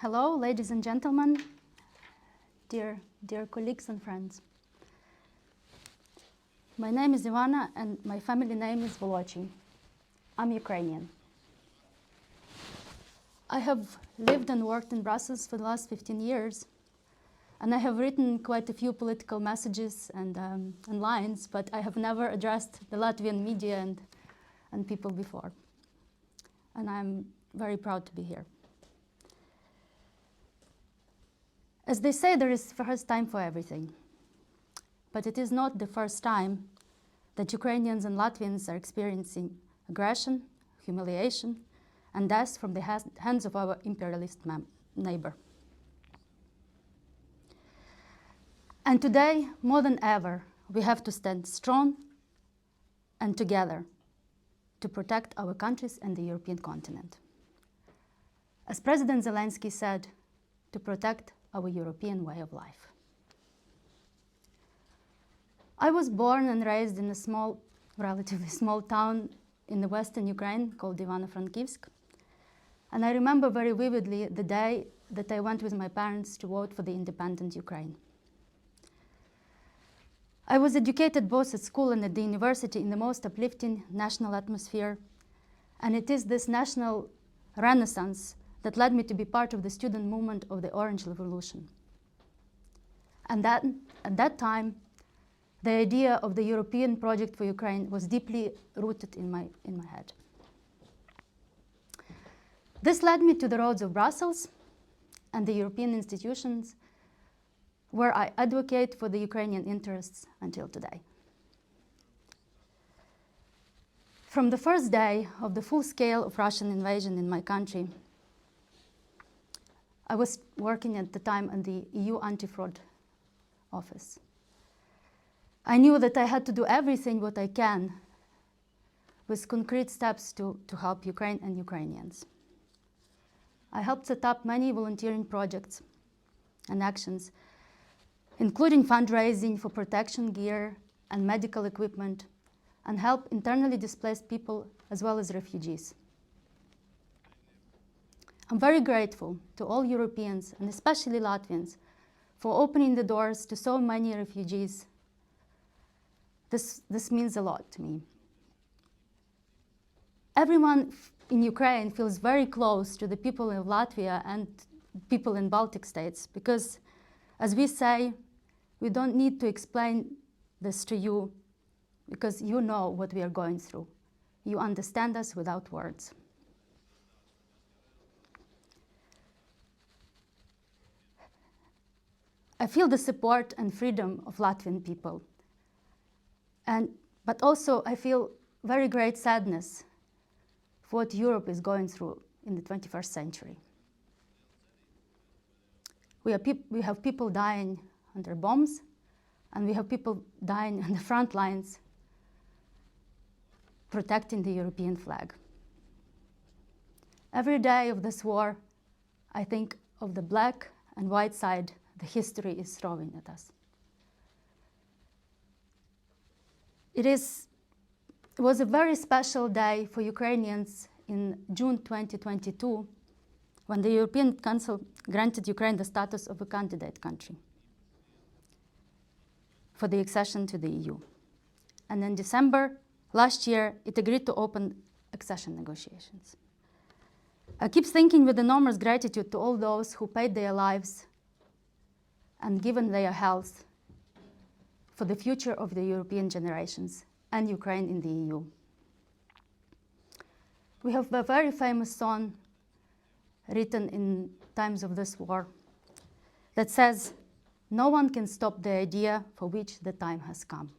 Hello, ladies and gentlemen, dear colleagues and friends. My name is Ivanna and my family name is Voločija. I'm Ukrainian. I have lived and worked in Brussels for the last 15 years, and I have written quite a few political messages and lines, but I have never addressed the Latvian media and people before. And I'm very proud to be here. As they say, there is first time for everything. But it is not the first time that Ukrainians and Latvians are experiencing aggression, humiliation, and death from the hands of our imperialist neighbor. And today, more than ever, we have to stand strong and together to protect our countries and the European continent. As President Zelensky said, to protect our European way of life. I was born and raised in a small, relatively small town in the western Ukraine called Ivano-Frankivsk. And I remember very vividly the day that I went with my parents to vote for the independent Ukraine. I was educated both at school and at the university in the most uplifting national atmosphere. And it is this national renaissance that led me to be part of the student movement of the Orange Revolution. And at that time, the idea of the European project for Ukraine was deeply rooted in my head. This led me to the roads of Brussels and the European institutions, where I advocate for the Ukrainian interests until today. From the first day of the full scale of Russian invasion in my country, I was working at the time in the EU anti-fraud office. I knew that I had to do everything what I can with concrete steps to help Ukraine and Ukrainians. I helped set up many volunteering projects and actions, including fundraising for protection gear and medical equipment, and help internally displaced people as well as refugees. I'm very grateful to all Europeans, and especially Latvians, for opening the doors to so many refugees. This means a lot to me. Everyone in Ukraine feels very close to the people in Latvia and people in Baltic states, because, as we say, we don't need to explain this to you, because you know what we are going through. You understand us without words. I feel the support and freedom of Latvian people. But also I feel very great sadness for what Europe is going through in the 21st century. We have people dying under bombs, and we have people dying on the front lines protecting the European flag. Every day of this war, I think of the black and white side the history is throwing at us. It was a very special day for Ukrainians in June 2022, when the European Council granted Ukraine the status of a candidate country for the accession to the EU. And in December last year, it agreed to open accession negotiations. I keep thinking with enormous gratitude to all those who paid their lives and given their health for the future of the European generations and Ukraine in the EU. We have a very famous song written in times of this war that says, "No one can stop the idea for which the time has come."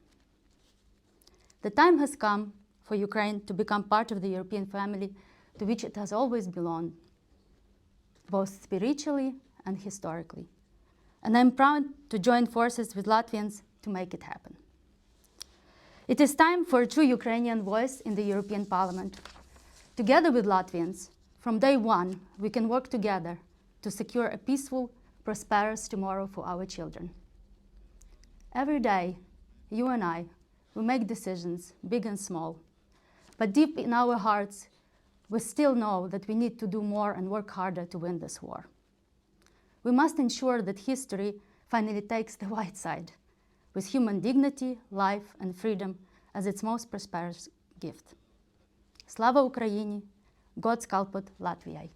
The time has come for Ukraine to become part of the European family to which it has always belonged, both spiritually and historically. And I'm proud to join forces with Latvians to make it happen. It is time for a true Ukrainian voice in the European Parliament. Together with Latvians, from day one, we can work together to secure a peaceful, prosperous tomorrow for our children. Every day, you and I, we make decisions, big and small. But deep in our hearts, we still know that we need to do more and work harder to win this war. we must ensure that history finally takes the white side, with human dignity, life and freedom as its most prosperous gift. Slava Ukraini, God skalpot Latvijai.